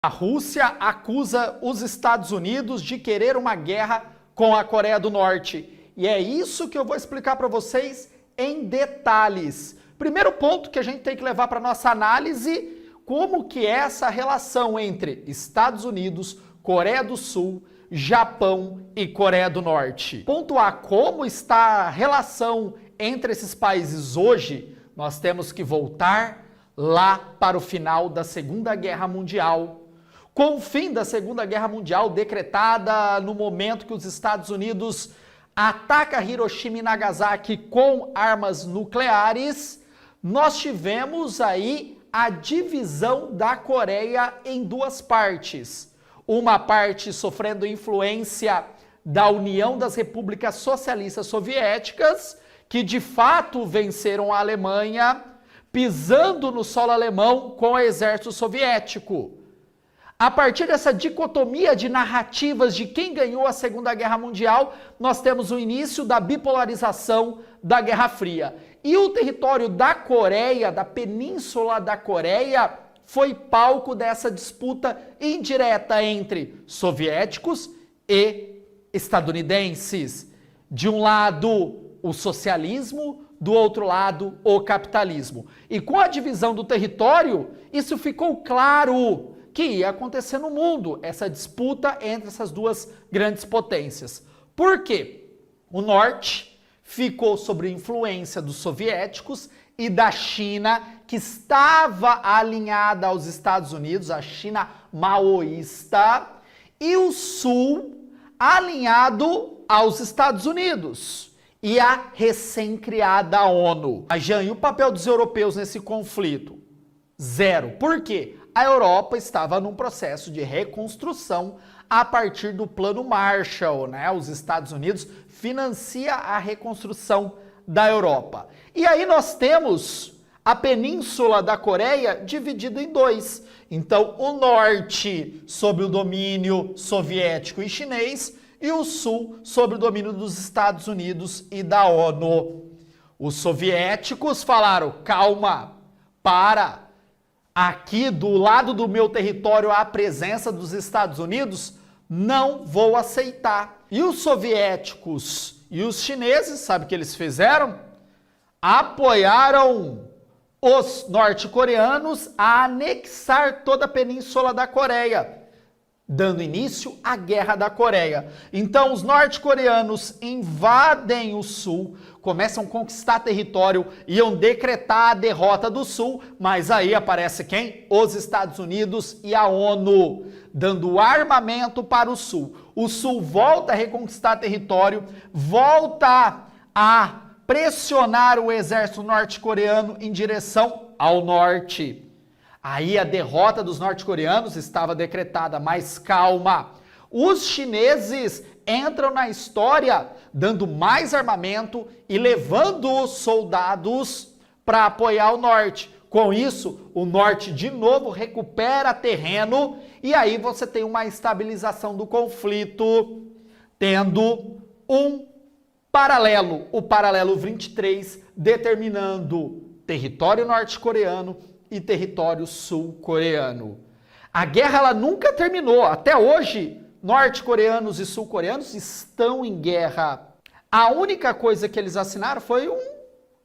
A Rússia acusa os Estados Unidos de querer uma guerra com a Coreia do Norte. E é isso que eu vou explicar para vocês em detalhes. Primeiro ponto que a gente tem que levar para nossa análise, como que é essa relação entre Estados Unidos, Coreia do Sul, Japão e Coreia do Norte. Ponto A, como está a relação entre esses países hoje, nós temos que voltar lá para o final da Segunda Guerra Mundial. Com o fim da Segunda Guerra Mundial decretada no momento que os Estados Unidos atacam Hiroshima e Nagasaki com armas nucleares, nós tivemos aí a divisão da Coreia em duas partes. Uma parte sofrendo influência da União das Repúblicas Socialistas Soviéticas, que de fato venceram a Alemanha, pisando no solo alemão com o exército soviético. A partir dessa dicotomia de narrativas de quem ganhou a Segunda Guerra Mundial, nós temos o início da bipolarização da Guerra Fria. E o território da Coreia, da Península da Coreia, foi palco dessa disputa indireta entre soviéticos e estadunidenses. De um lado, o socialismo, do outro lado, o capitalismo. E com a divisão do território, isso ficou claro que ia acontecer no mundo, essa disputa entre essas duas grandes potências. Por quê? O norte ficou sob influência dos soviéticos e da China, que estava alinhada aos Estados Unidos, a China maoísta, e o sul alinhado aos Estados Unidos e a recém-criada ONU. Mas, Jean, e o papel dos europeus nesse conflito? Zero. Por quê? A Europa estava num processo de reconstrução a partir do Plano Marshall, né? Os Estados Unidos financiam a reconstrução da Europa. E aí nós temos a Península da Coreia dividida em dois. Então, o norte sob o domínio soviético e chinês e o sul sob o domínio dos Estados Unidos e da ONU. Os soviéticos falaram, calma, para. Aqui do lado do meu território há a presença dos Estados Unidos, não vou aceitar. E os soviéticos e os chineses, sabe o que eles fizeram? Apoiaram os norte-coreanos a anexar toda a Península da Coreia, dando início à Guerra da Coreia. Então os norte-coreanos invadem o sul, começam a conquistar território, iam decretar a derrota do sul, mas aí aparece quem? Os Estados Unidos e a ONU, dando armamento para o sul. O sul volta a reconquistar território, volta a pressionar o exército norte-coreano em direção ao norte. Aí a derrota dos norte-coreanos estava decretada, mas calma. Os chineses entram na história dando mais armamento e levando os soldados para apoiar o norte. Com isso, o norte de novo recupera terreno e aí você tem uma estabilização do conflito, tendo um paralelo, o paralelo 23, determinando território norte-coreano e território sul-coreano. A guerra ela nunca terminou. Até hoje, norte-coreanos e sul-coreanos estão em guerra. A única coisa que eles assinaram foi um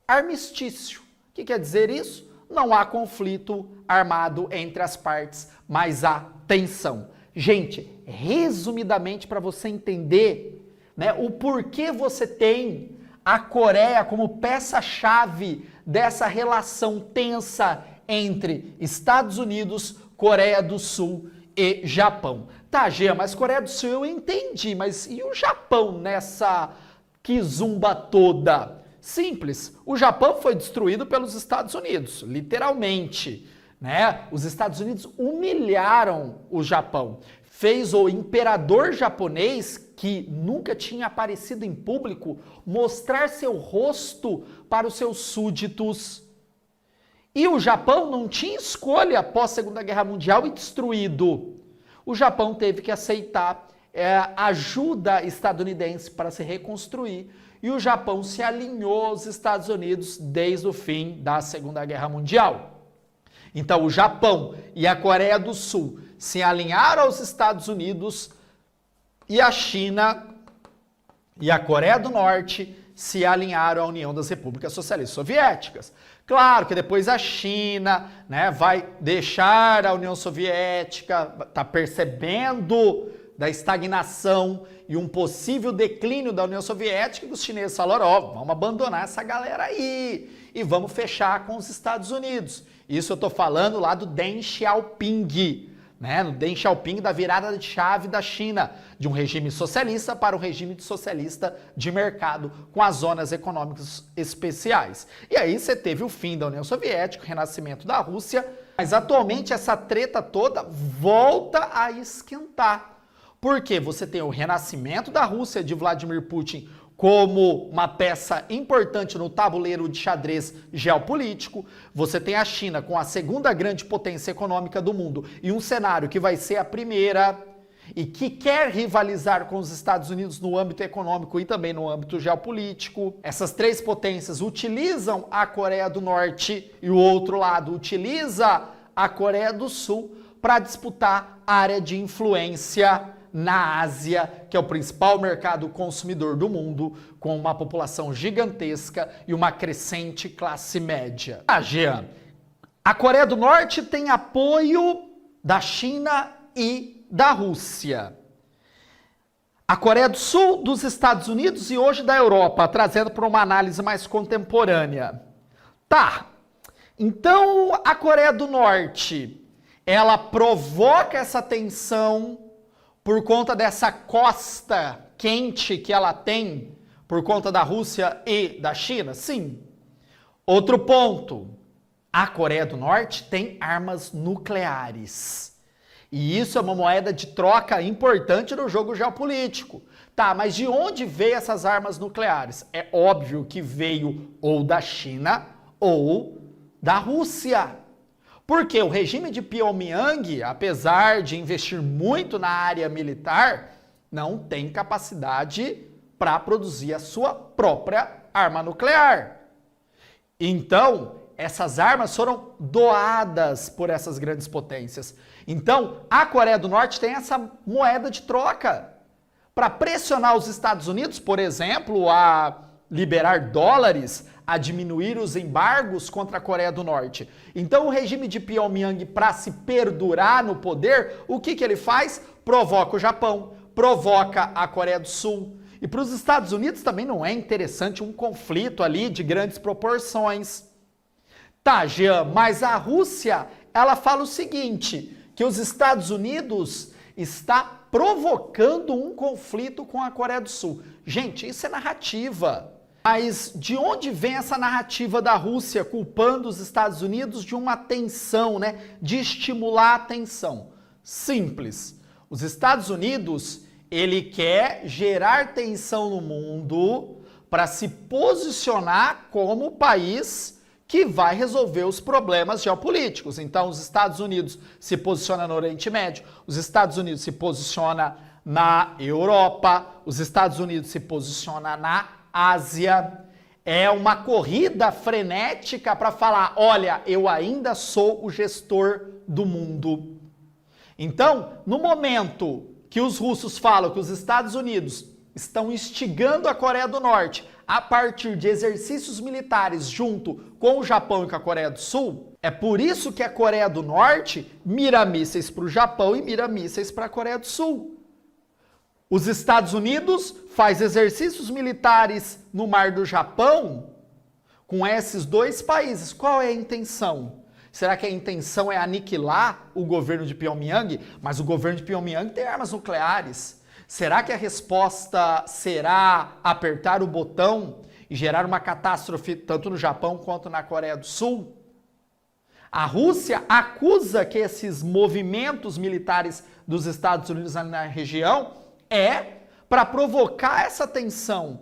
armistício. O que quer dizer isso? Não há conflito armado entre as partes, mas há tensão. Gente, resumidamente para você entender, né, o porquê você tem a Coreia como peça-chave dessa relação tensa entre Estados Unidos, Coreia do Sul e Japão. Tá, Gia, mas Coreia do Sul eu entendi, mas e o Japão nessa quizumba toda? Simples, o Japão foi destruído pelos Estados Unidos, literalmente, né? Os Estados Unidos humilharam o Japão. Fez o imperador japonês, que nunca tinha aparecido em público, mostrar seu rosto para os seus súditos. E o Japão não tinha escolha após a Segunda Guerra Mundial e destruído. O Japão teve que aceitar ajuda estadunidense para se reconstruir e o Japão se alinhou aos Estados Unidos desde o fim da Segunda Guerra Mundial. Então o Japão e a Coreia do Sul se alinharam aos Estados Unidos e a China e a Coreia do Norte se alinharam à União das Repúblicas Socialistas Soviéticas. Claro que depois a China, né, vai deixar a União Soviética, está percebendo da estagnação e um possível declínio da União Soviética, e os chineses falaram, ó, vamos abandonar essa galera aí e vamos fechar com os Estados Unidos. Isso eu estou falando lá do Deng Xiaoping, né, no Deng Xiaoping da virada de chave da China, de um regime socialista para um regime socialista de mercado com as zonas econômicas especiais. E aí você teve o fim da União Soviética, o renascimento da Rússia, mas atualmente essa treta toda volta a esquentar. Porque você tem o renascimento da Rússia de Vladimir Putin como uma peça importante no tabuleiro de xadrez geopolítico, você tem a China com a segunda grande potência econômica do mundo e um cenário que vai ser a primeira e que quer rivalizar com os Estados Unidos no âmbito econômico e também no âmbito geopolítico. Essas três potências utilizam a Coreia do Norte e o outro lado utiliza a Coreia do Sul para disputar área de influência na Ásia, que é o principal mercado consumidor do mundo, com uma população gigantesca e uma crescente classe média. Jean, a Coreia do Norte tem apoio da China e da Rússia. A Coreia do Sul, dos Estados Unidos e hoje da Europa, trazendo para uma análise mais contemporânea. Tá, então a Coreia do Norte, ela provoca essa tensão por conta dessa costa quente que ela tem, por conta da Rússia e da China? Sim. Outro ponto, a Coreia do Norte tem armas nucleares. E isso é uma moeda de troca importante no jogo geopolítico. Tá, mas de onde veio essas armas nucleares? É óbvio que veio ou da China ou da Rússia. Porque o regime de Pyongyang, apesar de investir muito na área militar, não tem capacidade para produzir a sua própria arma nuclear. Então, essas armas foram doadas por essas grandes potências. Então, a Coreia do Norte tem essa moeda de troca para pressionar os Estados Unidos, por exemplo, a liberar dólares, a diminuir os embargos contra a Coreia do Norte. Então o regime de Pyongyang, para se perdurar no poder, o que ele faz? Provoca o Japão, provoca a Coreia do Sul. E para os Estados Unidos também não é interessante um conflito ali de grandes proporções. Tá, Jean, mas a Rússia, ela fala o seguinte, que os Estados Unidos está provocando um conflito com a Coreia do Sul. Gente, isso é narrativa. Mas de onde vem essa narrativa da Rússia culpando os Estados Unidos de uma tensão, né? De estimular a tensão? Simples. Os Estados Unidos, ele quer gerar tensão no mundo para se posicionar como o país que vai resolver os problemas geopolíticos. Então, os Estados Unidos se posiciona no Oriente Médio, os Estados Unidos se posiciona na Europa, os Estados Unidos se posiciona na Ásia. É uma corrida frenética para falar, olha, eu ainda sou o gestor do mundo. Então, no momento que os russos falam que os Estados Unidos estão instigando a Coreia do Norte a partir de exercícios militares junto com o Japão e com a Coreia do Sul, é por isso que a Coreia do Norte mira mísseis para o Japão e mira mísseis para a Coreia do Sul. Os Estados Unidos faz exercícios militares no Mar do Japão com esses dois países. Qual é a intenção? Será que a intenção é aniquilar o governo de Pyongyang? Mas o governo de Pyongyang tem armas nucleares. Será que a resposta será apertar o botão e gerar uma catástrofe tanto no Japão quanto na Coreia do Sul? A Rússia acusa que esses movimentos militares dos Estados Unidos na região é para provocar essa tensão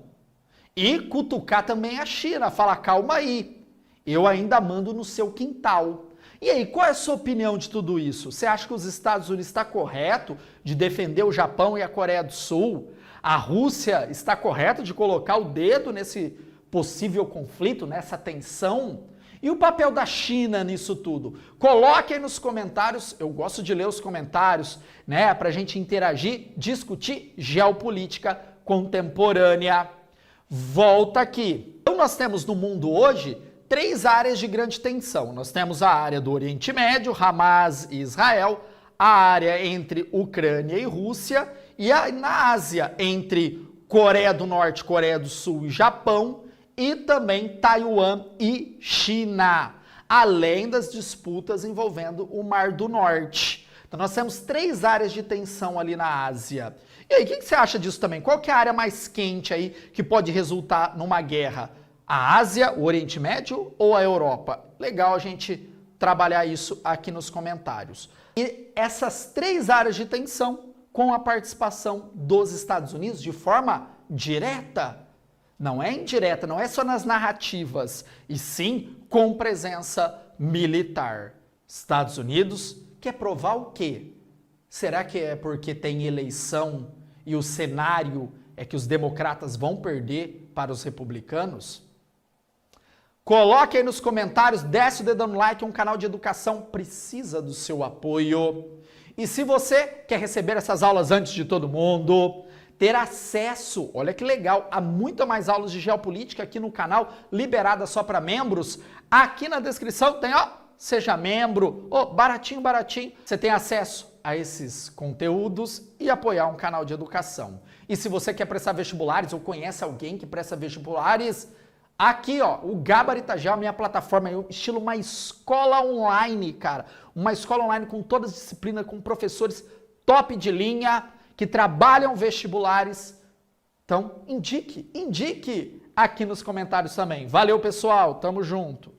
e cutucar também a China, falar, calma aí, eu ainda mando no seu quintal. E aí, qual é a sua opinião de tudo isso? Você acha que os Estados Unidos está correto de defender o Japão e a Coreia do Sul? A Rússia está correta de colocar o dedo nesse possível conflito, nessa tensão? E o papel da China nisso tudo? Coloque aí nos comentários, eu gosto de ler os comentários, né, para a gente interagir, discutir geopolítica contemporânea. Volta aqui. Então nós temos no mundo hoje 3 áreas de grande tensão. Nós temos a área do Oriente Médio, Hamas e Israel, a área entre Ucrânia e Rússia, e na Ásia, entre Coreia do Norte, Coreia do Sul e Japão, e também Taiwan e China, além das disputas envolvendo o Mar do Norte. Então nós temos 3 áreas de tensão ali na Ásia. E aí, o que você acha disso também? Qual que é a área mais quente aí que pode resultar numa guerra? A Ásia, o Oriente Médio ou a Europa? Legal a gente trabalhar isso aqui nos comentários. E essas 3 áreas de tensão com a participação dos Estados Unidos de forma direta, não é indireta, não é só nas narrativas, e sim com presença militar. Estados Unidos quer provar o quê? Será que é porque tem eleição e o cenário é que os democratas vão perder para os republicanos? Coloque aí nos comentários, desce o dedo no like, um canal de educação precisa do seu apoio. E se você quer receber essas aulas antes de todo mundo, ter acesso, olha que legal, a muito mais aulas de geopolítica aqui no canal, liberada só para membros, aqui na descrição tem, ó, seja membro, baratinho, baratinho, você tem acesso a esses conteúdos e apoiar um canal de educação. E se você quer prestar vestibulares ou conhece alguém que presta vestibulares, aqui, ó, o Gabaritagel, a minha plataforma, estilo uma escola online, cara. Uma escola online com todas as disciplinas, com professores top de linha, que trabalham vestibulares. Então, indique aqui nos comentários também. Valeu, pessoal, tamo junto.